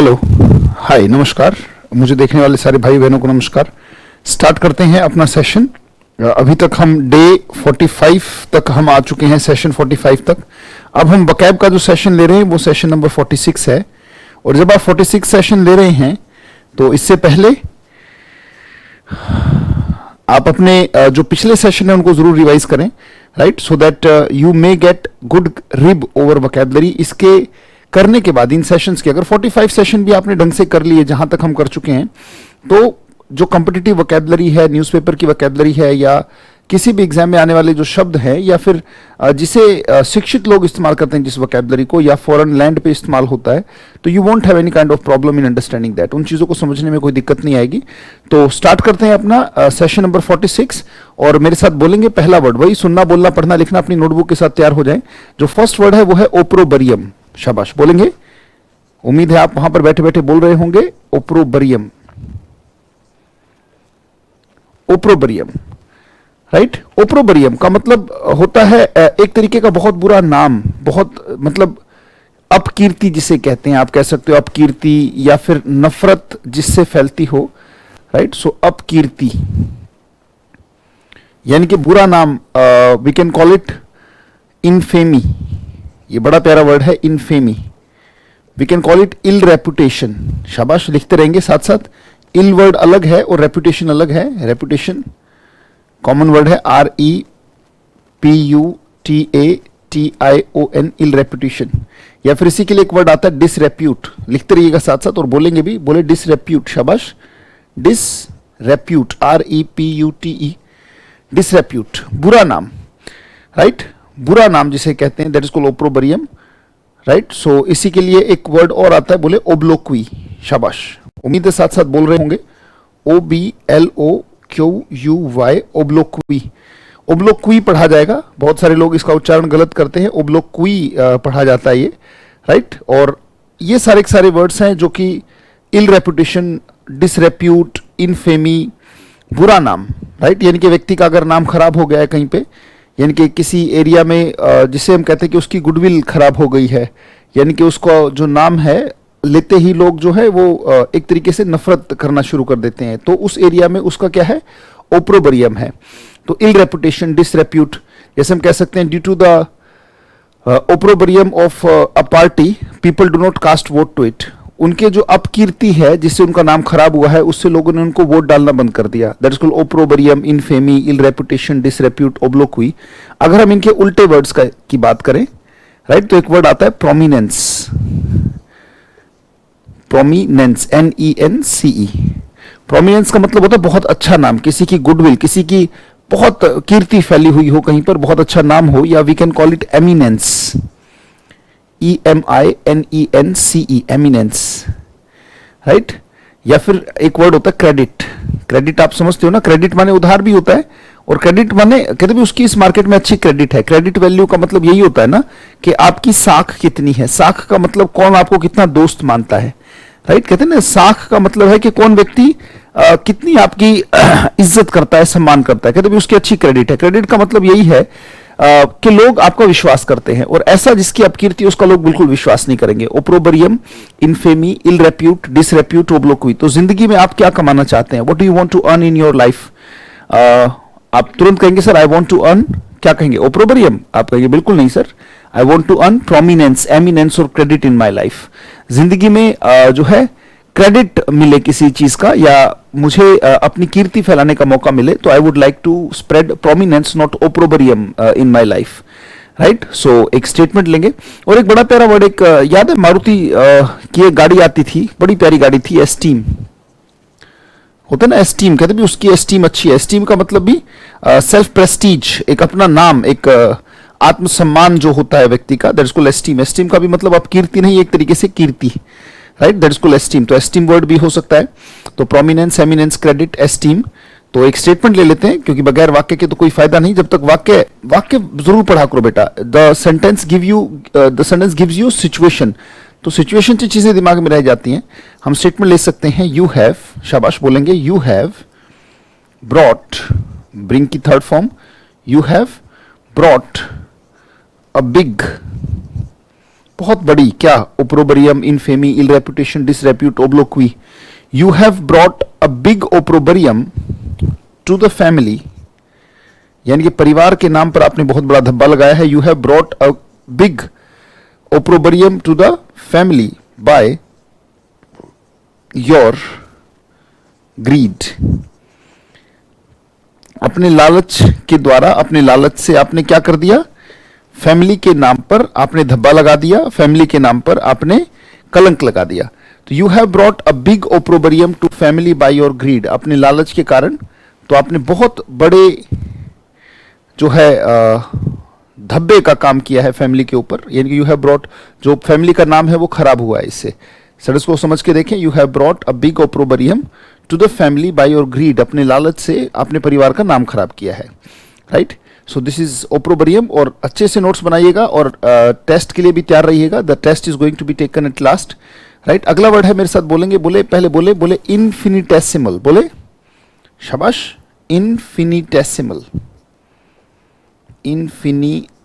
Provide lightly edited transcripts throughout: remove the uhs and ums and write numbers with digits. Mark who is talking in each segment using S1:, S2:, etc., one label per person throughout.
S1: Hello, हाय, नमस्कार। मुझे देखने वाले सारे भाई बहनों को नमस्कार। स्टार्ट करते हैं अपना सेशन। अभी तक हम डे 45 तक हम आ चुके हैं, सेशन 45 तक। अब हम वकैब का जो सेशन ले रहे हैं वो सेशन नंबर 46 है। और जब आप 46 सेशन ले रहे हैं तो इससे पहले आप अपने जो पिछले सेशन है उनको जरूर रिवाइज करें, right, so that you may get good rib over vocabulary. इसके करने के बाद इन सेशंस के अगर 45 सेशन भी आपने ढंग से कर लिए, जहां तक हम कर चुके हैं, तो जो कॉम्पिटिटिव वोकैबुलरी है, न्यूज़पेपर की वोकैबुलरी है, या किसी भी एग्जाम में आने वाले जो शब्द हैं, या फिर जिसे शिक्षित लोग इस्तेमाल करते हैं जिस वोकैबुलरी को, या फॉरेन लैंड पे इस्तेमाल होता है, तो you won't have any kind of problem in understanding that. उन चीज़ों को समझने में कोई दिक्कत नहीं आएगी। तो स्टार्ट करते हैं अपना सेशन नंबर 46 और मेरे साथ बोलेंगे पहला वर्ड। वही सुनना, बोलना, पढ़ना, लिखना अपनी नोटबुक के साथ तैयार हो जाए। जो फर्स्ट वर्ड है वो है ओप्रोबरियम। शाबाश, बोलेंगे। उम्मीद है आप वहां पर बैठे बैठे बोल रहे होंगे ओप्रोबरियम, ओप्रोबरियम, राइट। ओप्रोबरियम का मतलब होता है एक तरीके का बहुत बुरा नाम, बहुत मतलब अपकीर्ति जिसे कहते हैं, आप कह सकते हो अपकीर्ति, या फिर नफरत जिससे फैलती हो, राइट। सो अपकीर्ति यानी कि बुरा नाम। We can call it infamy. ये बड़ा प्यारा वर्ड है, infamy. We can call it ill reputation. शाबाश, लिखते रहेंगे साथ साथ। इल वर्ड अलग है और रेपुटेशन अलग है। रेपुटेशन कॉमन वर्ड है, REPUTATION, इल रेपुटेशन। या फिर इसी के लिए एक वर्ड आता है डिसरेप्यूट। लिखते रहिएगा साथ साथ और बोलेंगे भी। बोले डिसरेप्यूट। शाबाश, डिसरेप्यूट, REPUTE, डिसरेप्यूट, बुरा नाम, राइट। बुरा नाम जिसे कहते हैं, दैट इज कॉल्ड ओप्रोबरियम, राइट। सो इसी के लिए एक वर्ड और आता है, बोले ओब्लोक्वी। शाबाश, उम्मीद है साथ साथ बोल रहे होंगे। OBLOQUY, ओब्लोक्वी। ओब्लोक्वी पढ़ा जाएगा। बहुत सारे लोग इसका उच्चारण गलत करते हैं, ओब्लोक्वी पढ़ा जाता है ये, राइट। और ये सारे के सारे वर्ड्स हैं जो कि इल रेपुटेशन, डिसरेप्यूट, इनफेमी, बुरा नाम, राइट। यानी कि व्यक्ति का अगर नाम खराब हो गया है कहीं पे, यानी कि किसी एरिया में, जिसे हम कहते हैं कि उसकी गुडविल खराब हो गई है, यानी कि उसका जो नाम है लेते ही लोग जो है वो एक तरीके से नफरत करना शुरू कर देते हैं, तो उस एरिया में उसका क्या है, ओप्रोबरियम है। तो इल रेपुटेशन, डिसरेप्यूट, जैसे हम कह सकते हैं due to the opprobrium of a party people do not cast vote to it. उनके जो अपकीर्ति है, जिससे उनका नाम खराब हुआ है, उससे लोगों ने उनको वोट डालना बंद कर दिया। That is called opprobrium, infamy, ill reputation, disrepute, obloquy. अगर हम इनके उल्टे वर्ड्स की बात करें, राइट, तो एक वर्ड आता है प्रोमिनेंस। Prominence, NENCE। प्रोमिनेंस का मतलब होता है बहुत अच्छा नाम, किसी की गुडविल, किसी की बहुत कीर्ति फैली हुई हो कहीं पर, बहुत अच्छा नाम हो। या we can call it eminence, EMINENCE, eminence, right. या फिर एक वर्ड होता है क्रेडिट। क्रेडिट आप समझते हो ना, क्रेडिट माने उधार भी होता है, और क्रेडिट माने कहते भी उसकी इस मार्केट में अच्छी क्रेडिट है। क्रेडिट वैल्यू का मतलब यही होता है ना कि आपकी साख कितनी है। साख का मतलब कौन आपको कितना दोस्त मानता है, राइट। कहते हैं ना, साख का मतलब है कि कौन व्यक्ति कितनी आपकी इज्जत करता है, सम्मान करता है, कहते भी उसकी अच्छी क्रेडिट है। क्रेडिट का मतलब यही है कि लोग आपका विश्वास करते हैं, और ऐसा जिसकी अपकीर्ति उसका लोग बिल्कुल विश्वास नहीं करेंगे। Opprobrium, infamy, ill repute, disrepute, obloquy. तो जिंदगी में आप क्या कमाना चाहते हैं? What do you want to earn in your life? आप तुरंत कहेंगे sir I want to earn, क्या कहेंगे, ओप्रोबरियम? आप कहेंगे बिल्कुल नहीं sir, I want to earn prominence, eminence और क्रेडिट इन माय लाइफ। जिंदगी में जो है क्रेडिट मिले किसी चीज का, या मुझे अपनी कीर्ति फैलाने का मौका मिले, तो I would like to spread prominence, not opprobrium in my life, right. So एक स्टेटमेंट लेंगे। और एक बड़ा प्यारा वर्ड, एक याद है मारुति की एक गाड़ी आती थी, बड़ी प्यारी गाड़ी थी, एस्टीम। होता है ना एस्टीम, कहते भी उसकी एस्टीम अच्छी है। एस्टीम का मतलब भी सेल्फ प्रेस्टीज, एक अपना नाम, एक आत्मसम्मान जो होता है व्यक्ति का, that is called esteem. Esteem का भी मतलब अब कीर्ति नहीं, एक तरीके से कीर्ति, right, that is called esteem. तो एस्टीम वर्ड भी हो सकता है। तो प्रोमिनेंस, एमिनेंस, क्रेडिट, एस्टीम। तो एक स्टेटमेंट ले लेते हैं, क्योंकि बगैर वाक्य के तो कोई फायदा नहीं। जब तक वाक्य जरूर पढ़ा करो बेटा। The sentence gives you situation. तो सिचुएशन से चीजें दिमाग में रह जाती हैं। हम स्टेटमेंट ले सकते हैं, यू हैव, शाबाश, बोलेंगे यू हैव ब्रॉट, ब्रिंग की third form, you have brought a big बहुत बड़ी, क्या, opprobrium, infamy, ill reputation, disrepute, obloquy, you have brought a big opprobrium to the family, यानी कि परिवार के नाम पर आपने बहुत बड़ा धब्बा लगाया है। You have brought a big opprobrium to the family by your greed, अपने लालच के द्वारा, अपने लालच से आपने क्या कर दिया, फैमिली के नाम पर आपने धब्बा लगा दिया, फैमिली के नाम पर आपने कलंक लगा दिया। तो you have brought a big opprobrium to family by your greed, अपने लालच के कारण तो आपने बहुत बड़े जो है धब्बे का काम किया है फैमिली के ऊपर, यानी कि यू हैव ब्रॉट, जो फैमिली का नाम है वो खराब हुआ है इससे। सर को समझ के देखें, you have brought a big opprobrium to the family by your greed, अपने लालच से आपने परिवार का नाम खराब किया है, राइट। सो दिस इज ओप्रोबरियम, और अच्छे से नोट्स बनाइएगा और टेस्ट के लिए भी तैयार रहिएगा। The test is going to be taken at last, right. अगला वर्ड है, मेरे साथ बोलेंगे, बोले पहले बोले इनफिनिटेसिमल, बोले शाबाश, इनफिनिटेसिमल, इनफिनिटेसिमल।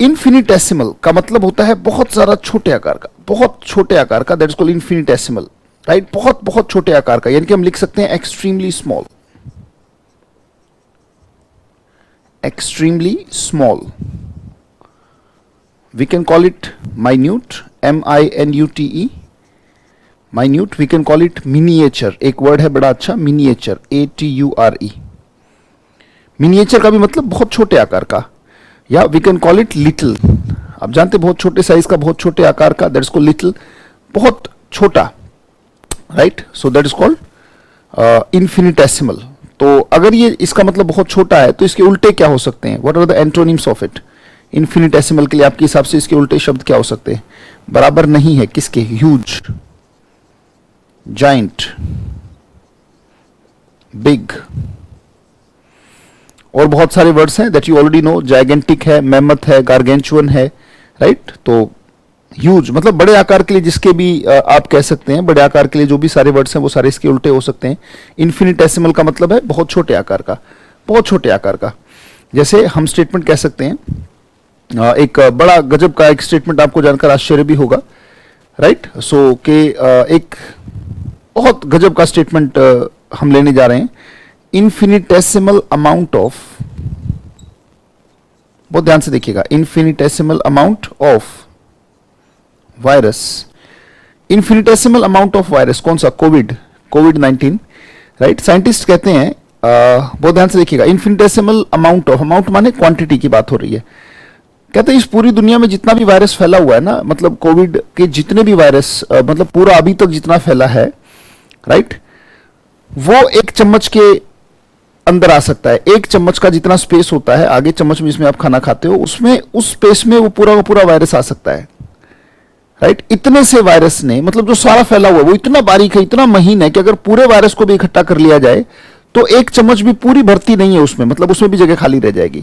S1: इनफिनिटेसिमल का मतलब होता है बहुत सारा छोटे आकार का, बहुत छोटे आकार का, that is called infinitesimal, right. बहुत बहुत छोटे आकार का, यानी कि हम लिख सकते हैं extremely small, extremely small. We can call it minute, MINUTE, minute. We can call it miniature, एक वर्ड है बड़ा अच्छा, मिनिएचर, ATURE। मिनिएचर का भी मतलब बहुत छोटे आकार का, या we can call it little. आप जानते बहुत छोटे साइज का, बहुत छोटे आकार का, दैट इज कॉल्ड लिटिल, बहुत छोटा, right. So that is called infinitesimal. तो अगर ये इसका मतलब बहुत छोटा है तो इसके उल्टे क्या हो सकते हैं, what are the antonyms of it. Infinitesimal के लिए आपके हिसाब से इसके उल्टे शब्द क्या हो सकते हैं, बराबर नहीं है किसके, ह्यूज, जाइंट, बिग, और बहुत सारे वर्ड्स हैं that you already know, gigantic है, मेमथ है, गार्गेंचुअन है, राइट। तो ह्यूज मतलब बड़े आकार के लिए जिसके भी आप कह सकते हैं, बड़े आकार के लिए जो भी सारे वर्ड्स हैं वो सारे इसके उल्टे हो सकते हैं। इनफिनिटेसिमल का मतलब है बहुत छोटे आकार का, बहुत छोटे आकार का। जैसे हम स्टेटमेंट कह सकते हैं, एक बड़ा गजब का एक स्टेटमेंट आपको जानकर आश्चर्य भी होगा, राइट। सो के एक बहुत गजब का स्टेटमेंट हम लेने जा रहे हैं, इनफिनिटेसिमल अमाउंट ऑफ, बहुत ध्यान से देखिएगा, infinitesimal amount of virus, infinitesimal amount of virus, कौन सा, कोविड-19, राइट। साइंटिस्ट कहते हैं, बहुत ध्यान से देखिएगा, इनफिनिटेसिमल अमाउंट ऑफ, अमाउंट माने क्वांटिटी की बात हो रही है, कहते हैं इस पूरी दुनिया में जितना भी वायरस फैला हुआ है ना, मतलब कोविड के जितने भी वायरस, मतलब पूरा अभी तक जितना फैला है, राइट, वो एक चम्मच के अंदर आ सकता है। एक चम्मच का जितना स्पेस होता है, आगे चम्मच में जिसमें आप खाना खाते हो, उसमें, उस स्पेस में वो पूरा का पूरा वायरस आ सकता है, राइट। इतने से वायरस ने, मतलब जो सारा फैला हुआ है वो इतना बारीक है, इतना महीन है कि अगर पूरे वायरस को भी इकट्ठा कर लिया जाए तो एक चम्मच भी पूरी भरती नहीं है उसमें, मतलब उसमें भी जगह खाली रह जाएगी,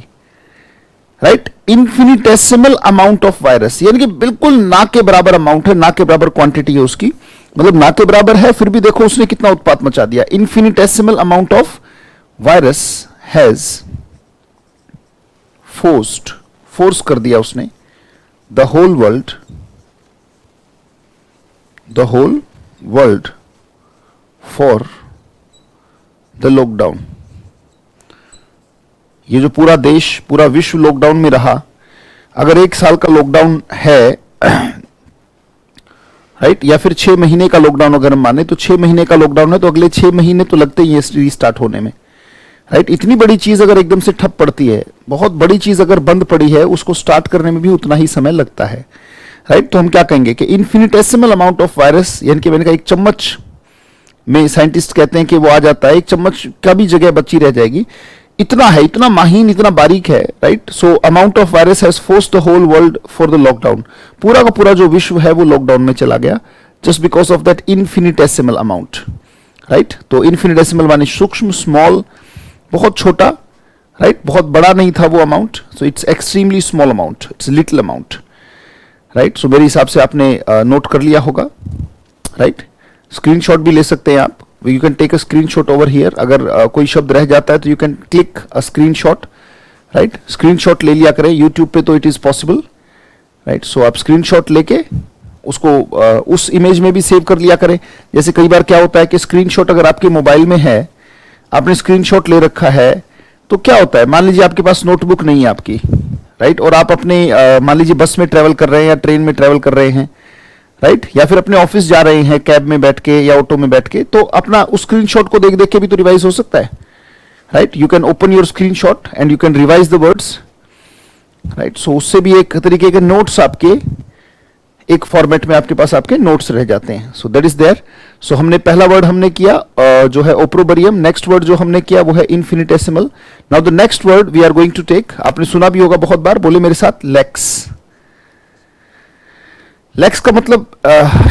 S1: right. Infinitesimal amount of virus, यानी कि बिल्कुल ना के बराबर अमाउंट है, ना के बराबर क्वांटिटी है उसकी, मतलब ना के बराबर है, फिर भी देखो उसने कितना उत्पात मचा दिया। Infinitesimal amount of virus has forced, force कर दिया उसने, the whole world for the lockdown. ये जो पूरा देश, पूरा विश्व लॉकडाउन में रहा, अगर एक साल का लॉकडाउन है, राइट, या फिर 6 महीने का लॉकडाउन अगर हम माने, तो 6 महीने का लॉकडाउन है तो अगले 6 महीने तो लगते ही है रीस्टार्ट होने में, राइट। इतनी बड़ी चीज अगर एकदम से ठप पड़ती है, बहुत बड़ी चीज अगर बंद पड़ी है, उसको स्टार्ट करने में भी उतना ही समय लगता है, राइट। तो हम क्या कहेंगे कि इनफिनिटेसिमल अमाउंट ऑफ वायरस, यानी कि मैंने कहा एक चम्मच में साइंटिस्ट कहते हैं कि वो आ जाता है, एक चम्मच का भी जगह बची रह जाएगी, इतना है, इतना माहीन, इतना बारीक है, right. So amount of virus has forced the whole world for the lockdown, पूरा का पूरा जो विश्व है वो लॉकडाउन में चला गया, just because of that infinitesimal amount, right. तो इनफिनिटेसिमल माने सूक्ष्म, स्मॉल, बहुत छोटा, राइट, बहुत बड़ा नहीं था वो amount, so it's extremely small amount, it's little amount, right. So मेरे हिसाब से आपने नोट कर लिया होगा, राइट। स्क्रीनशॉट भी ले सकते हैं आप, you can take a screenshot over here. अगर कोई शब्द रह जाता है तो you can click a screenshot, right. Screenshot ले लिया करें. यूट्यूब पे तो इट इज पॉसिबल, राइट. सो आप स्क्रीनशॉट लेके उसको उस इमेज में भी सेव कर लिया करें. जैसे कई बार क्या होता है कि स्क्रीनशॉट अगर आपके मोबाइल में है, आपने स्क्रीनशॉट ले रखा है, तो क्या होता है, मान लीजिए आपके पास नोटबुक नहीं है आपकी, राइट. और आप अपने मान लीजिए बस में ट्रेवल कर रहे हैं या ट्रेन में ट्रेवल कर रहे हैं, राइट. या फिर अपने ऑफिस जा रहे हैं कैब में बैठ के या ऑटो में बैठ के, तो अपना उस स्क्रीनशॉट को देख देख के भी तो रिवाइज हो सकता है, right. You can open your screenshot and you can revise the words, right. So उससे भी एक तरीके के नोट्स आपके एक फॉर्मेट में आपके पास आपके नोट्स रह जाते हैं. So that is there. So हमने पहला वर्ड हमने किया जो है ओप्रोबरियम. नेक्स्ट वर्ड जो हमने किया वो है infinitesimal. Now the next word we are going to take, आपने सुना भी होगा बहुत बार, बोले मेरे साथ, लेक्स. लेक्स का मतलब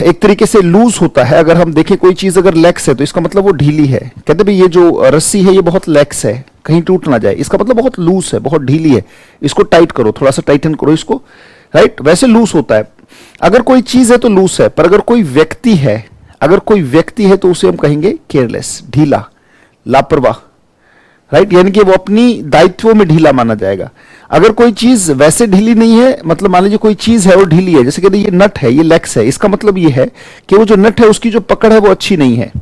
S1: एक तरीके से लूज होता है. अगर हम देखें कोई चीज अगर लेक्स है तो इसका मतलब वो ढीली है. कहते भाई ये जो रस्सी है ये बहुत लेक्स है, कहीं टूट ना जाए, इसका मतलब बहुत लूज है, बहुत ढीली है, इसको टाइट करो, थोड़ा सा टाइटन करो इसको, राइट. वैसे लूज होता है. अगर कोई चीज है तो लूज है, पर अगर कोई व्यक्ति है, अगर कोई व्यक्ति है तो उसे हम कहेंगे केयरलेस, ढीला, लापरवाह, राइट. यानी कि वो अपनी दायित्वों में ढीला माना जाएगा. अगर कोई चीज वैसे ढीली नहीं है, मतलब मान लीजिए कोई चीज है और ढीली है, जैसे कहते हैं ये नट है, ये लेक्स है, इसका मतलब ये है कि वो जो नट है उसकी जो पकड़ है वो अच्छी नहीं है,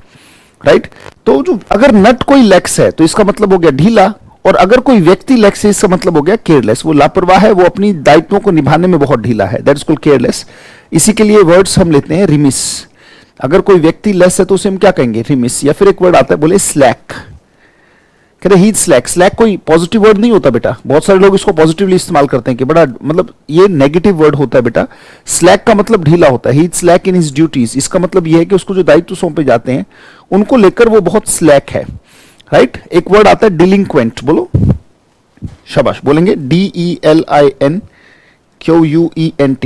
S1: राइट. तो जो अगर नट कोई लेक्स है तो इसका मतलब हो गया ढीला, और अगर कोई व्यक्ति लेक्स है इसका मतलब हो गया केयरलेस, वो लापरवाह है, वो अपनी दायित्वों को निभाने में बहुत ढीला है, दैट इज कॉल्ड केयरलेस. इसी के लिए वर्ड्स हम लेते हैं रिमिस. अगर कोई व्यक्ति लेस है तो उसे हम क्या कहेंगे, रिमिस. या फिर एक वर्ड आता है, बोले स्लैक. कहते ही स्लैक. स्लैक कोई पॉजिटिव वर्ड नहीं होता बेटा, बहुत सारे लोग इसको पॉजिटिवली इस्तेमाल करते हैं कि बड़ा, मतलब ये नेगेटिव वर्ड होता है बेटा. स्लैक का मतलब ढीला होता है. ही स्लैक इन हिज ड्यूटीज, इसका मतलब ये है कि उसको जो दायित्व सौंपे जाते हैं उनको लेकर वो बहुत स्लैक है, राइट. एक वर्ड आता है डिलिंक्वेंट. बोलो शाबाश, बोलेंगे DELINQUENT,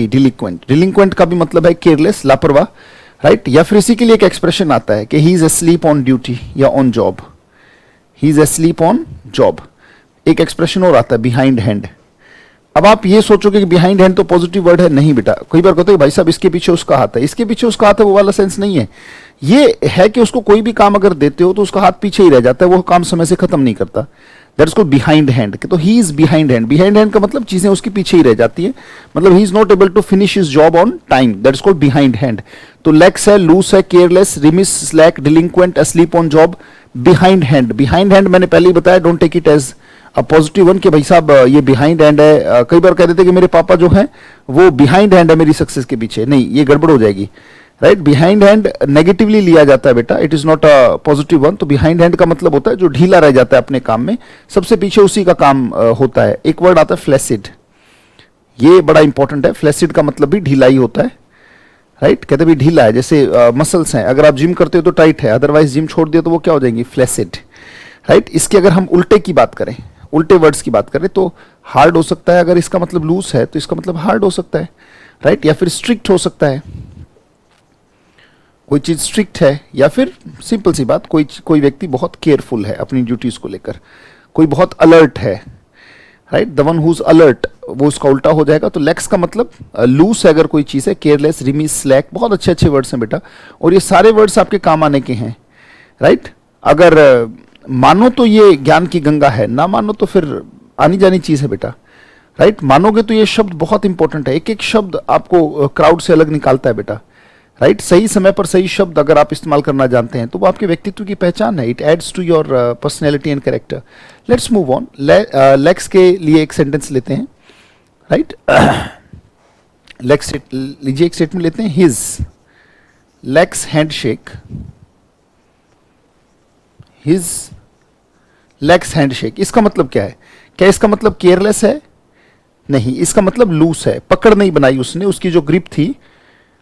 S1: डिलिंक्वेंट. डिलिंक्वेंट का भी मतलब है केयरलेस, लापरवाह, राइट. या फिर इसी के लिए एक एक्सप्रेशन आता है कि he is asleep on duty या on job. He is asleep on job. एक एक्सप्रेशन और आता है बिहाइंड हैंड. अब आप ये सोचोगे कि बिहाइंड हैंड तो पॉजिटिव वर्ड है. नहीं बेटा, कई बार कहते हैं भाई साहब इसके पीछे उसका हाथ है, इसके पीछे उसका हाथ है, वो वाला सेंस नहीं है. ये है कि उसको कोई भी काम अगर देते हो तो उसका हाथ पीछे ही रह जाता है, वो काम समय से खत्म नहीं करता. That is called behind hand. तो he is behind hand. Behind hand का मतलब चीजें उसके पीछे ही रह जाती है, मतलब he is not able to finish his job on time. That is called behind hand. तो लेक्स है, लूस है, careless, remiss, slack, delinquent, asleep on job, behind hand. Behind hand मैंने पहले ही बताया, don't take it as a positive one कि भाई साहब ये बिहाइंड हैंड है. कई बार कह देते कि मेरे पापा जो हैं वो बिहाइंड हैंड है मेरी सक्सेस के पीछे. नहीं, ये गड़बड़ हो जाएगी, राइट. बिहाइंड हैंड नेगेटिवली लिया जाता है बेटा, it is not a positive one. तो बिहाइंड हैंड का मतलब होता है जो ढीला रह जाता है अपने काम में, सबसे पीछे उसी का काम होता है. एक वर्ड आता है फ्लैसिड. ये बड़ा इंपॉर्टेंट है. फ्लैसिड का मतलब भी ढीला ही होता है, राइट. कहते भी ढीला है. जैसे मसल्स हैं, अगर आप जिम करते हो तो टाइट है, अदरवाइज जिम छोड़ दिया तो वो क्या हो जाएंगी, फ्लैसिड, राइट. इसके अगर हम उल्टे की बात करें, उल्टे वर्ड्स की बात करें तो हार्ड हो सकता है. अगर इसका मतलब लूज है तो इसका मतलब हार्ड हो सकता है, राइट. या फिर स्ट्रिक्ट हो सकता है, कोई चीज स्ट्रिक्ट है. या फिर सिंपल सी बात, कोई व्यक्ति बहुत केयरफुल है अपनी ड्यूटीज को लेकर, कोई बहुत अलर्ट है, right. The one who's alert, वो उसका उल्टा हो जाएगा. तो लेक्स का मतलब लूज है अगर कोई चीज है, केयरलेस, रिमिस, स्लैक. बहुत अच्छे अच्छे वर्ड्स हैं बेटा, और ये सारे वर्ड्स आपके काम आने के हैं, राइट. अगर मानो तो ये ज्ञान की गंगा है, ना मानो तो फिर आनी जानी चीज है बेटा, राइट. मानोगे तो ये शब्द बहुत इंपॉर्टेंट है. एक एक शब्द आपको क्राउड से अलग निकालता है बेटा, राइट. सही समय पर सही शब्द अगर आप इस्तेमाल करना जानते हैं तो वो आपके व्यक्तित्व की पहचान है. It adds to your personality and character. Let's move on. Lax के लिए एक सेंटेंस लेते हैं, राइट. लेक्स लीजिए, एक स्टेटमेंट लेते हैं. His lax handshake, his lax handshake. इसका मतलब क्या है? क्या इसका मतलब केयरलेस है? नहीं, इसका मतलब लूस है, पकड़ नहीं बनाई उसने, उसकी जो ग्रिप थी,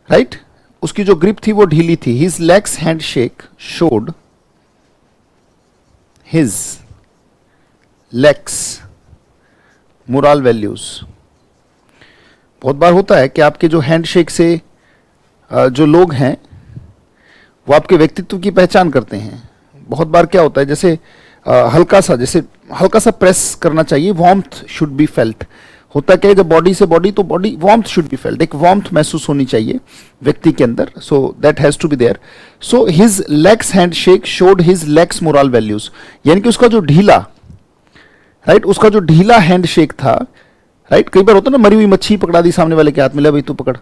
S1: राइट, उसकी जो ग्रिप थी वो ढीली थी. His legs handshake showed his lax moral values. बहुत बार होता है कि आपके जो हैंडशेक से जो लोग हैं वो आपके व्यक्तित्व की पहचान करते हैं. बहुत बार क्या होता है, जैसे हल्का सा प्रेस करना चाहिए, वार्मथ शुड बी फेल्ट. होता क्या है जब बॉडी से बॉडी, तो body warmth should be felt, एक वार्मथ महसूस होनी चाहिए व्यक्ति के अंदर, so that has to be there. So his lax hand shake showed his lax moral values, यानी कि उसका जो ढीला, राइट, उसका जो ढीला हैंड शेक था, राइट, कई बार होता ना मरी हुई मच्छी पकड़ा दी सामने वाले के हाथ में, ले भाई तू पकड़,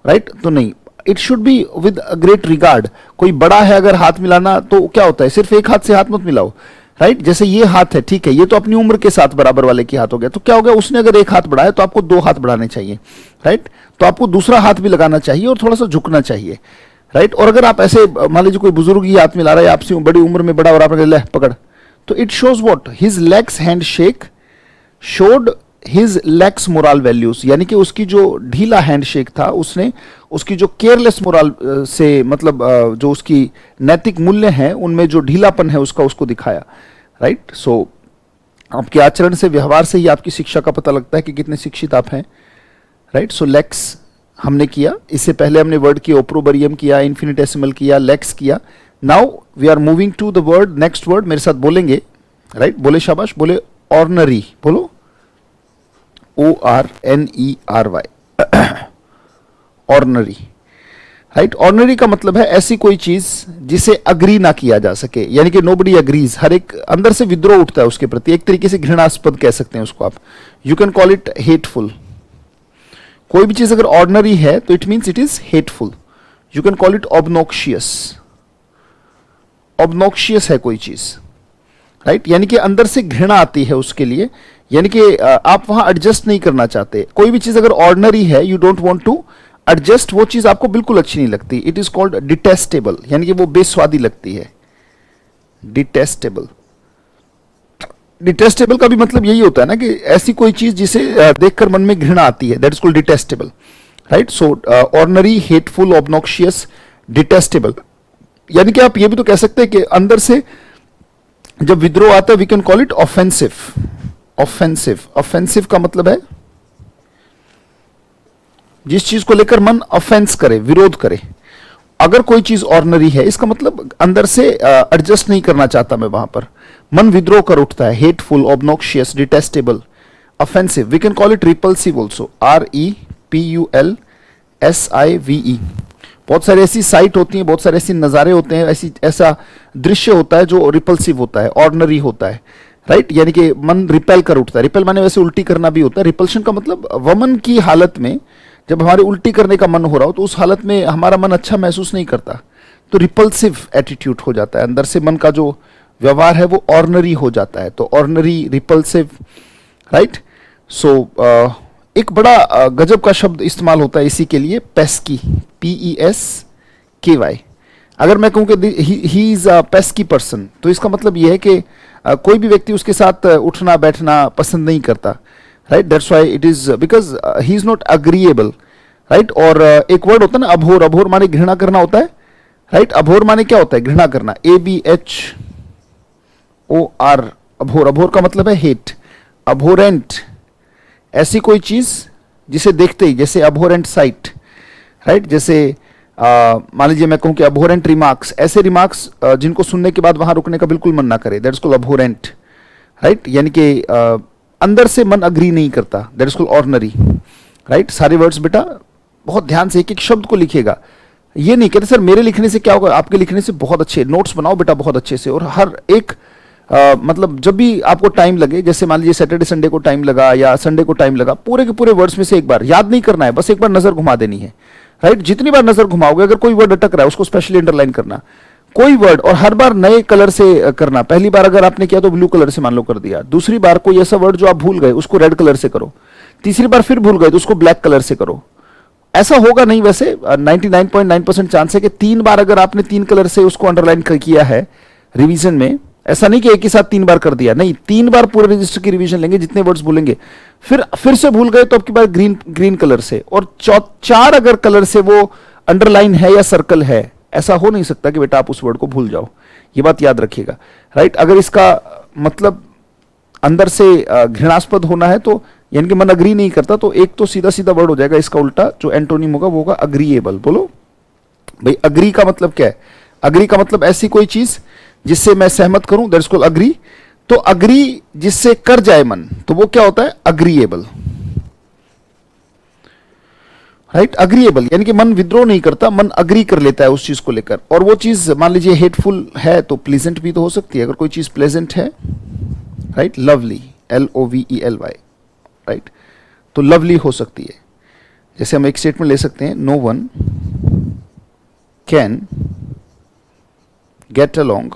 S1: राइट, तो नहीं, it should be with great regard. कोई बड़ा है अगर हाथ मिलाना तो क्या होता है, सिर्फ एक हाथ से हाथ मत मिलाओ, राइट, जैसे ये हाथ है, ठीक है, ये तो अपनी उम्र के साथ बराबर वाले की हाथ हो गया, तो क्या हो गया, उसने अगर एक हाथ बढ़ाया तो आपको दो हाथ बढ़ाने चाहिए, राइट, तो आपको दूसरा हाथ भी लगाना चाहिए और थोड़ा सा झुकना चाहिए, राइट। और अगर आप ऐसे मान लीजिए कोई बुजुर्ग ही हाथ मिला रहा है आपसे बड़ी उम्र में बड़ा और आपने ले पकड़, तो it shows what, his lax hand shake showed his lax moral values, यानी कि उसकी जो ढीला हैंड शेक था उसने उसकी जो केयरलेस मोरल से मतलब जो उसकी नैतिक मूल्य हैं उनमें जो ढीलापन है उसका उसको दिखाया, राइट। सो आपके आचरण से, व्यवहार से ही आपकी शिक्षा का पता लगता है कि कितने शिक्षित आप हैं, राइट। सो लेक्स हमने किया, इससे पहले हमने वर्ड किया ओप्रोबरियम किया, इन्फिनिटेसिमल किया, लेक्स किया। Now we are moving to the word, next word मेरे साथ बोलेंगे, राइट, बोले शाबाश, बोले ऑर्डनरी, बोलो ORNERY, ऑर्डनरी, राइट। ऑर्डनरी का मतलब है ऐसी कोई चीज जिसे अग्री ना किया जा सके, यानी कि नोबडी अग्रीज, हर एक अंदर से विद्रोह उठता है उसके प्रति, एक तरीके से घृणास्पद कह सकते हैं उसको आप, you can call it hateful. कोई भी चीज अगर ऑर्डनरी है तो it means it is hateful, you can call it obnoxious, obnoxious है कोई चीज, राइट, यानी कि अंदर से घृणा आती है उसके लिए, यानी कि आप वहां एडजस्ट नहीं करना चाहते। कोई भी चीज अगर ऑर्डिनरी है, you don't want to adjust, वो चीज आपको बिल्कुल अच्छी नहीं लगती, इट इज कॉल्ड डिटेस्टेबल, यानी कि वो बेस्वादी लगती है, डिटेस्टेबल। डिटेस्टेबल का भी मतलब यही होता है ना कि ऐसी कोई चीज जिसे देखकर मन में घृणा आती है, that is called detestable, right. So ordinary, hateful, obnoxious, detestable, यानी कि आप ये भी तो कह सकते हैं कि अंदर से जब विद्रोह आता है we can call it offensive. Offensive, offensive का मतलब है जिस चीज को लेकर मन ऑफेंस करे, विरोध करे। अगर कोई चीज ऑर्डिनरी है इसका मतलब अंदर से एडजस्ट नहीं करना चाहता मैं, वहां पर मन विद्रोह कर उठता है, hateful, obnoxious, detestable, offensive. We can call it repulsive also, REPULSIVE। बहुत सारी ऐसी साइट होती हैं, बहुत सारे ऐसे नज़ारे होते हैं, ऐसा दृश्य होता है जो रिपल्सिव होता है, ऑर्डिनरी होता है, राइट, यानी कि मन रिपेल कर उठता है। रिपेल माने वैसे उल्टी करना भी होता है, रिपल्शन का मतलब वमन की हालत में जब हमारे उल्टी करने का मन हो रहा हो तो उस हालत में हमारा मन अच्छा महसूस नहीं करता, तो रिपल्सिव एटीट्यूड हो जाता है, अंदर से मन का जो व्यवहार है वो ऑर्डिनरी हो जाता है, तो ऑर्डिनरी, रिपल्सिव, राइट। सो एक बड़ा गजब का शब्द इस्तेमाल होता है इसी के लिए, पेस्की, PESKY। अगर मैं कहूं कि he is a pesky person, तो इसका मतलब यह है कि कोई भी व्यक्ति उसके साथ उठना बैठना पसंद नहीं करता, right, that's why it is because he is not agreeable, right. और एक वर्ड होता है ना अभोर, अभोर माने घृणा करना होता है, राइट। अभोर माने क्या होता है, घृणा करना, ABHOR, अभोर। अभोर का मतलब है हेट, अभोरेंट, ऐसी कोई चीज जिसे देखते ही, जैसे अभोरेंट साइट, राइट, जैसे मान लीजिए मैं कहूं कि अभोरेंट रिमार्क्स, ऐसे रिमार्क्स जिनको सुनने के बाद वहां रुकने का बिल्कुल मन ना करे, दैट इज कॉल्ड अभोरेंट, राइट, यानी कि अंदर से मन अग्री नहीं करता, that is called ordinary, right. सारे वर्ड्स बेटा बहुत ध्यान से एक एक शब्द को लिखिएगा, ये नहीं कहते सर मेरे लिखने से क्या होगा, आपके लिखने से बहुत अच्छे नोट्स बनाओ बेटा बहुत अच्छे से, और हर एक मतलब जब भी आपको टाइम लगे, जैसे मान लीजिए सैटरडे संडे को टाइम लगा या संडे को टाइम लगा, पूरे के पूरे वर्ड्स में से एक बार याद नहीं करना है, बस एक बार नजर घुमा देनी है, राइट। जितनी बार नजर घुमाओगे अगर कोई वर्ड अटक रहा है उसको स्पेशली अंडरलाइन करना, कोई वर्ड, और हर बार नए कलर से करना। पहली बार अगर आपने किया तो ब्लू कलर से मान लो कर दिया, दूसरी बार कोई ऐसा वर्ड जो आप भूल गए उसको रेड कलर से करो, तीसरी बार फिर भूल गए तो उसको ब्लैक कलर से करो। ऐसा होगा नहीं, वैसे 99.9% चांस है कि 3 बार अगर आपने 3 कलर से उसको अंडरलाइन किया है रिवीजन में, ऐसा नहीं कि एक ही साथ 3 बार कर दिया, नहीं, 3 बार पूरे रजिस्टर की रिवीजन लेंगे, जितने वर्ड्स भूलेंगे, फिर से भूल गए तो आपकी बात ग्रीन कलर से, और 4 अगर कलर से वो अंडरलाइन है या सर्कल है, ऐसा हो नहीं सकता कि बेटा आप उस वर्ड को भूल जाओ, ये बात याद रखिएगा, राइट। अगर इसका मतलब अंदर से घृणास्पद होना है तो यानी कि मन अग्री नहीं करता, तो एक तो सीधा सीधा वर्ड हो जाएगा, इसका उल्टा जो एंटोनिम होगा वो होगा अग्रीएबल। बोलो भाई, अग्री का मतलब क्या है, अग्री का मतलब ऐसी कोई चीज जिससे मैं सहमत करूं, दैट्स कॉल्ड अग्री। तो अग्री जिससे कर जाए मन, तो वो क्या होता है, अग्रीएबल, राइट, अग्रीएबल यानी कि मन विद्रोह नहीं करता, मन अग्री कर लेता है उस चीज को लेकर। और वो चीज मान लीजिए हेटफुल है तो प्लीजेंट भी तो हो सकती है। अगर कोई चीज प्लेजेंट है, राइट, लवली, LOVELY, राइट, तो लवली हो सकती है। जैसे हम एक स्टेटमेंट ले सकते हैं, no one can get along,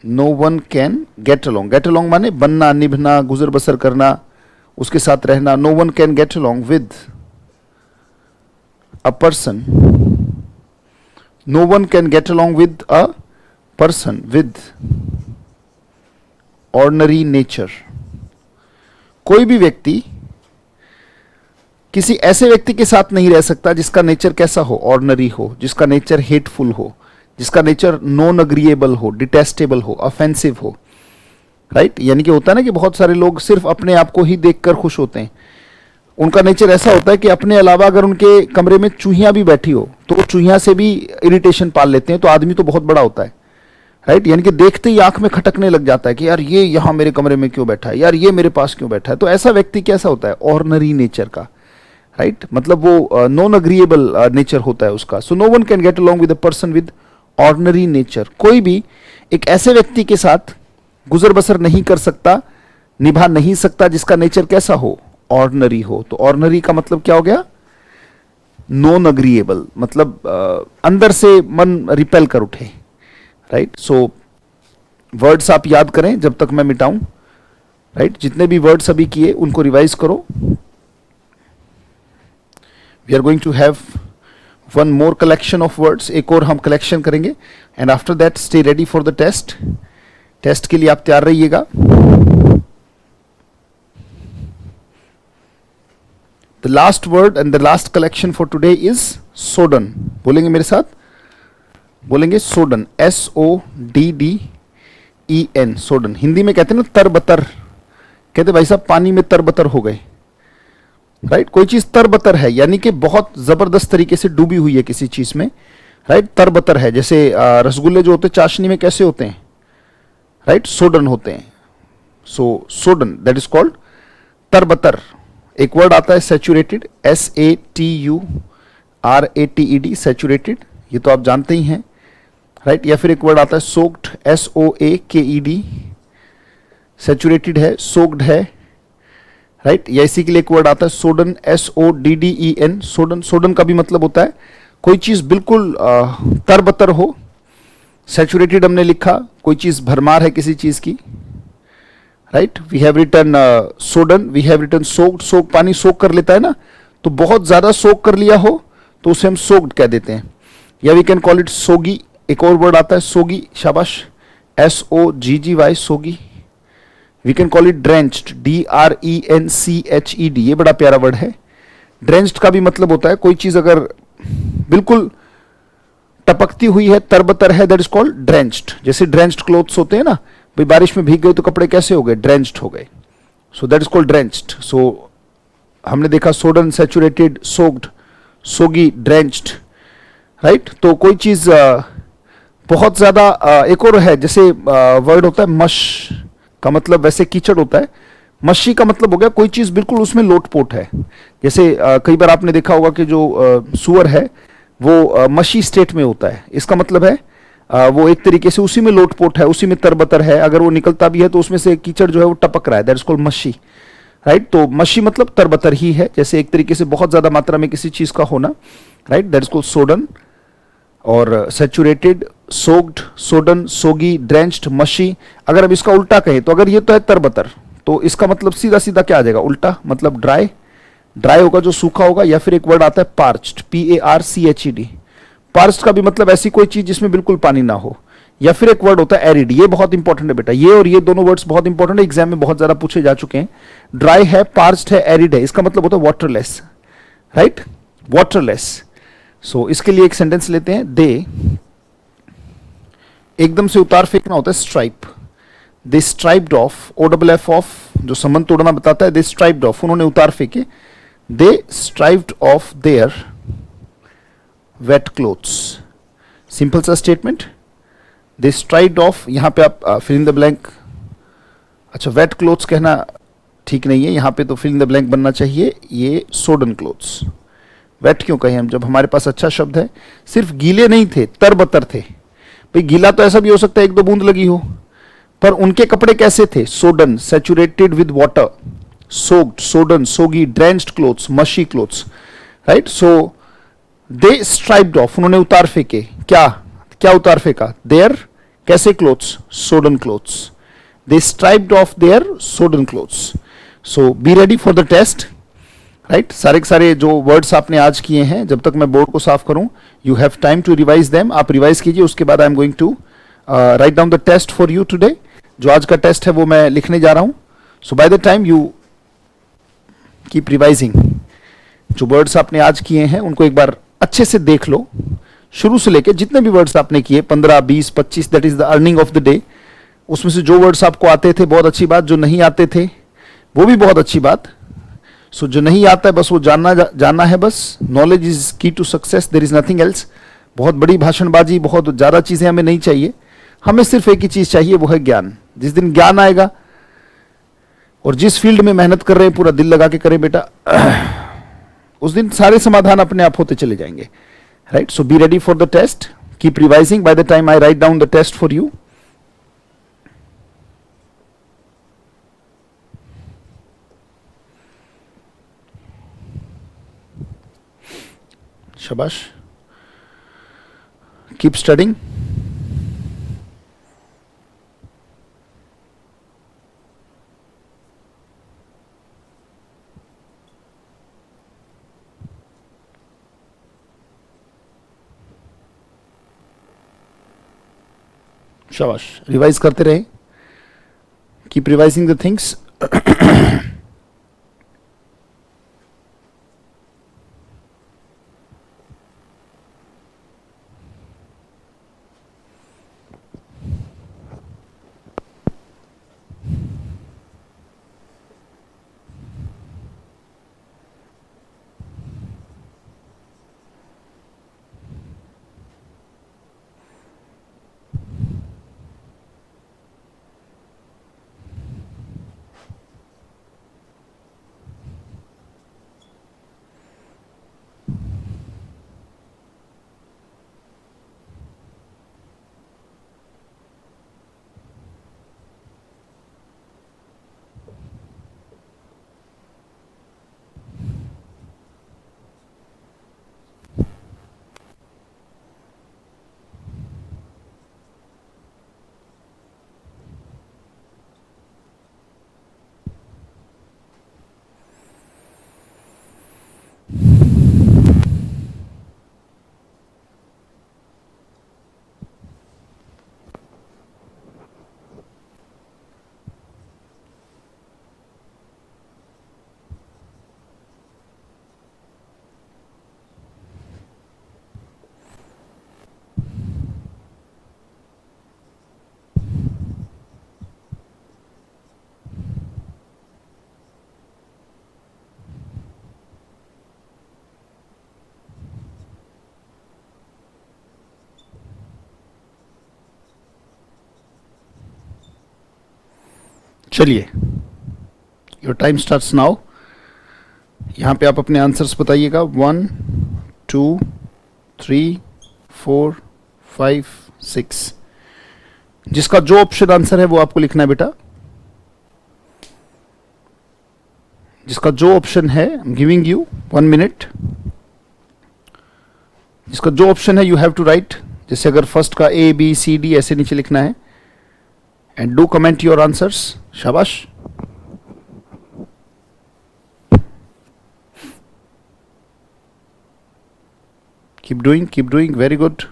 S1: no one can get along, get along माने बनना, निभना, गुजर बसर करना, उसके साथ रहना। No one can get along with a person, no one can get along with a person with ordinary nature. कोई भी व्यक्ति किसी ऐसे व्यक्ति के साथ नहीं रह सकता जिसका नेचर कैसा हो, ऑर्डिनरी हो, जिसका नेचर हेटफुल हो, जिसका नेचर नॉन अग्रीएबल हो, डिटेस्टेबल हो, ऑफेंसिव हो, राइट। यानी कि होता है ना कि बहुत सारे लोग सिर्फ अपने आप को ही देखकर खुश होते हैं। उनका नेचर ऐसा होता है कि अपने अलावा अगर उनके कमरे में चूहियां भी बैठी हो तो वो चूहियां से भी इरिटेशन पाल लेते हैं। तो आदमी तो बहुत बड़ा होता है, राइट, यानी कि देखते ही आंख में खटकने लग जाता है कि यार ये यहां मेरे कमरे में क्यों बैठा है, यार ये मेरे पास क्यों बैठा है। तो ऐसा व्यक्ति कैसा होता है, ऑर्डिनरी नेचर का, राइट, मतलब वो नॉन अग्रीएबल नेचर होता है उसका। So no one can get along with a person with ordinary nature. कोई भी एक ऐसे व्यक्ति के साथ गुजर बसर नहीं कर सकता, निभा नहीं सकता जिसका नेचर कैसा हो, ऑर्डिनरी हो। तो ऑर्डिनरी का मतलब क्या हो गया, नॉन अग्रीएबल, मतलब अंदर से मन रिपेल कर उठे, राइट। सो वर्ड्स आप याद करें जब तक मैं मिटाऊं, राइट। जितने भी वर्ड्स अभी किए उनको रिवाइज करो। We are going to have one more collection of words, एक और हम कलेक्शन करेंगे and after that stay ready for the test. Test के लिए आप तैयार रहिएगा। The last word and the last collection for today is sodden. बोलेंगे मेरे साथ, बोलेंगे सोडन, SODDEN, सोडन। हिंदी में कहते हैं ना तरबतर, कहते भाई साहब पानी में तरबतर हो गए, राइट। कोई चीज तरबतर है यानी कि बहुत जबरदस्त तरीके से डूबी हुई है किसी चीज में, राइट, तरबतर है। जैसे रसगुल्ले जो होते हैं चाशनी में कैसे होते हैं, राइट, सोडन होते हैं। सो सोडन दैट इज कॉल्ड तरबतर। एक वर्ड आता है सैचुरेटेड, SATURATED, सैचुरेटेड, ये तो आप जानते ही हैं, राइट। या फिर एक वर्ड आता है सोक्ड, SOAKED, सैचुरेटेड है, सोक्ड है, राइट। या इसी के लिए एक वर्ड आता है सोडन, SODDEN, सोडन। सोडन का भी मतलब होता है कोई चीज बिल्कुल तरबतर हो। सैचुरेटेड हमने लिखा, कोई चीज भरमार है किसी चीज की, right. We have written sodden, we have written soaked. Soak पानी सोक कर लेता है ना, तो बहुत ज्यादा सोक कर लिया हो तो उसे हम सोक्ड कह देते हैं। या वी कैन कॉल इट सोगी। एक और वर्ड आता है सोगी, शाबाश, SOGGY, soggy. We can call it drenched, DRENCHED, ये बड़ा प्यारा वर्ड है। ड्रेंच्ड का भी मतलब होता है कोई चीज अगर बिल्कुल टपकती हुई है, तरबतर है, दैट इज कॉल्ड ड्रेंच्ड। जैसे ड्रेंच्ड क्लोथ्स होते हैं ना, भाई बारिश में भीग गए तो कपड़े कैसे हो गए, ड्रेंच्ड हो गए। So that is called drenched. So हमने देखा sodden, saturated, soaked, soggy, drenched, right. तो कोई चीज बहुत ज्यादा एक और है, जैसे वर्ड होता है मश का मतलब वैसे कीचड़ होता है, मशी का मतलब हो गया कोई चीज बिल्कुल उसमें लोटपोट है। जैसे कई बार आपने देखा होगा कि जो सुअर है वो मशी स्टेट में होता है, इसका मतलब है वो एक तरीके से उसी में लोटपोट है, उसी में तरबतर है। अगर वो निकलता भी है तो उसमें से कीचड़ जो है वो टपक रहा है, दैट इज कॉल्ड मशी, राइट। तो मशी मतलब तरबतर ही है, जैसे एक तरीके से बहुत ज्यादा मात्रा में किसी चीज का होना, राइट, दैट इज कॉल्ड सोडन। और saturated, soaked, sodden, soggy, drenched, मशी। अगर अब इसका उल्टा कहें तो अगर ये तो है तरबतर, तो इसका मतलब सीधा सीधा क्या आ जाएगा, उल्टा, मतलब ड्राई। ड्राई होगा जो सूखा होगा। या फिर एक वर्ड आता है पार्च्ड, PARCHED। पार्च्ड का भी मतलब ऐसी कोई चीज जिसमें बिल्कुल पानी ना हो। या फिर एक वर्ड होता है एरिड, ये बहुत इंपॉर्टेंट है बेटा, ये और ये दोनों वर्ड्स बहुत इंपॉर्टेंट है, एग्जाम में बहुत ज्यादा पूछे जा चुके हैं। ड्राई है, पार्च्ड है, एरिड है, इसका मतलब होता है वाटरलेस, राइट, वाटरलेस। सो इसके लिए एक सेंटेंस लेते हैं, दे, एकदम से उतार फेंकना होता है stripe, they stripped of, OFF of, जो संबंध तोड़ना बताता है, दे स्ट्राइप्ड ऑफ, उन्होंने उतार फेंके, they stripped off their wet clothes. Simple सा स्टेटमेंट, दे स्ट्राइप्ड ऑफ, यहां पे आप फिल इन द ब्लैंक। अच्छा, वेट क्लोथ्स कहना ठीक नहीं है, यहाँ पे तो फिल इन द ब्लैंक बनना चाहिए, ये सोडन क्लोथ्स। वेट क्यों कहें हम जब हमारे पास अच्छा शब्द है? सिर्फ गीले नहीं थे, तरबतर थे। भाई गीला तो ऐसा भी हो सकता है एक दो बूंद लगी हो, पर उनके कपड़े कैसे थे? Sodden, saturated with water, soaked, sodden, soggy, drenched clothes, mushy clothes, right. So they stripped off, उन्होंने उतार फेंके। क्या क्या उतार फेंका? देयर कैसे clothes? Sodden clothes. They stripped off their sodden clothes. So be ready for the test, right. सारे के सारे जो वर्ड्स आपने आज किए हैं, जब तक मैं बोर्ड को साफ करूं, you have time to revise them. आप रिवाइज कीजिए, उसके बाद I am going to write down the test for you today. जो आज का टेस्ट है वो मैं लिखने जा रहा हूं। So by the time you keep revising, जो वर्ड्स आपने आज किए हैं उनको एक बार अच्छे से देख लो, शुरू से लेके जितने भी वर्ड्स आपने किए, 15, 20, 25, that is the earning of the day. उसमें से जो वर्ड्स आपको आते थे बहुत अच्छी बात, जो नहीं आते थे वो भी बहुत अच्छी बात। सो जो नहीं आता है बस वो जानना है बस। Knowledge is key to success, there is nothing else. बहुत बड़ी भाषणबाजी, बहुत ज़्यादा चीज़ें हमें नहीं चाहिए, हमें सिर्फ एक ही चीज़ चाहिए, वो है ज्ञान। जिस दिन ज्ञान आएगा, और जिस फील्ड में मेहनत कर रहे हैं पूरा दिल लगा के करें बेटा, उस दिन सारे समाधान अपने आप होते चले जाएंगे, right. So be ready for the test, keep revising by the time I write down the test for you. शाबाश, कीप स्टडिंग। शाबाश, रिवाइज करते रहे, कीप रिवाइजिंग द थिंग्स। चलिए, योर टाइम स्टार्ट्स नाउ। यहाँ पे आप अपने आंसर्स बताइएगा, 1, 2, 3, 4, 5, 6। जिसका जो ऑप्शन आंसर है वो आपको लिखना है बेटा। जिसका जो ऑप्शन है, I am giving you 1 minute. जिसका जो ऑप्शन है यू हैव टू राइट। जैसे अगर फर्स्ट का A, B, C, D ऐसे नीचे लिखना है, and do comment your answers. शाबाश। Keep doing, very good.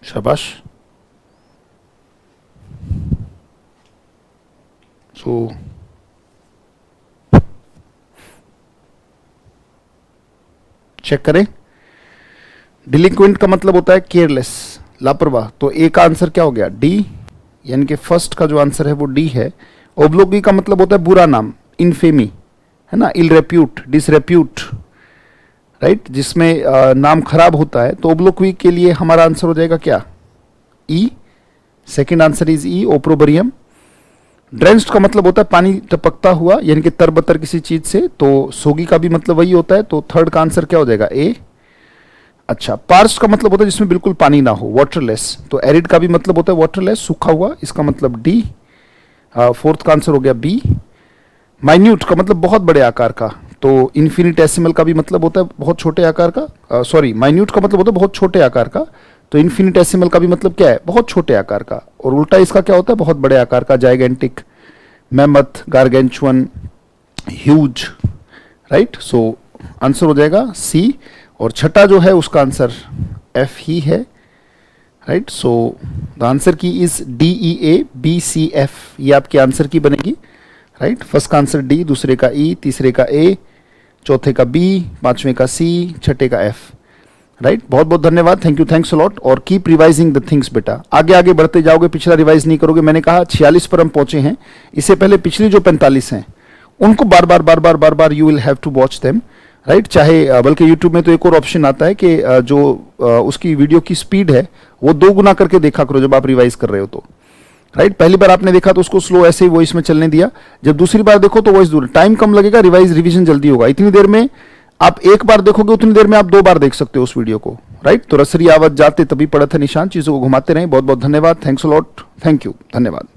S1: शाबाश। सो चेक करें। डिलिक्वेंट का मतलब होता है केयरलेस, लापरवाह। तो ए का आंसर क्या हो गया? डी, यानी कि फर्स्ट का जो आंसर है वो डी है। ओब्लोगी का मतलब होता है बुरा नाम, इनफेमी, है ना, इल रेप्यूट, डिसरेप्यूट, राइट, जिसमें नाम खराब होता है, तो ओब्लोक्वी के लिए हमारा आंसर हो जाएगा क्या? E. Second answer is E, opprobrium. Drenched का मतलब होता है पानी टपकता हुआ, यानी कि तरबतर किसी चीज से, तो सोगी का भी मतलब वही होता है, तो थर्ड का आंसर क्या हो जाएगा? ए। अच्छा, पार्स का मतलब होता है जिसमें बिल्कुल पानी ना हो, वाटरलेस, तो एरिड का भी मतलब होता है वाटरलेस, सूखा हुआ, इसका मतलब डी। फोर्थ का आंसर हो गया बी। माइन्यूट का मतलब बहुत बड़े आकार का, तो इन्फिनिटेसिमल का भी मतलब होता है बहुत छोटे आकार का, सॉरी, माइन्यूट का मतलब होता है बहुत छोटे आकार का, तो इन्फिनिटेसिमल का भी मतलब क्या है? बहुत छोटे आकार का, और उल्टा इसका क्या होता है? बहुत बड़े आकार का, gigantic, mammoth, gargantuan, huge, right. So answer हो जाएगा सी, और छठा जो है उसका आंसर एफ ही है, right. So the answer key is D E A B C F, ये आपके आंसर की बनेगी, राइट। फर्स्ट का आंसर डी, दूसरे का ई, तीसरे का ए, चौथे का बी, पांचवें का सी, छठे का एफ, राइट। बहुत बहुत धन्यवाद, thank you, thanks a lot, और कीप रिवाइजिंग द थिंग्स बेटा, आगे आगे बढ़ते जाओगे, पिछला रिवाइज नहीं करोगे। मैंने कहा 46 पर हम पहुंचे हैं, इससे पहले पिछली जो 45 हैं उनको बार बार बार बार बार बार you will have to watch them, right. चाहे बल्कि यूट्यूब में तो एक और ऑप्शन आता है कि जो उसकी वीडियो की स्पीड है वो 2 गुना करके देखा करो जब आप रिवाइज कर रहे हो तो, राइट। पहली बार आपने देखा तो उसको स्लो ऐसे ही वॉइस में चलने दिया, जब दूसरी बार देखो तो वॉइस दूर, टाइम कम लगेगा, रिवीजन जल्दी होगा। इतनी देर में आप एक बार देखोगे, उतनी देर में आप 2 बार देख सकते हो उस वीडियो को, राइट। तो रसरी आवाज जाते तभी पड़ा था निशान, चीजों को घुमाते रहे। बहुत बहुत धन्यवाद, thanks a lot, thank you, धन्यवाद।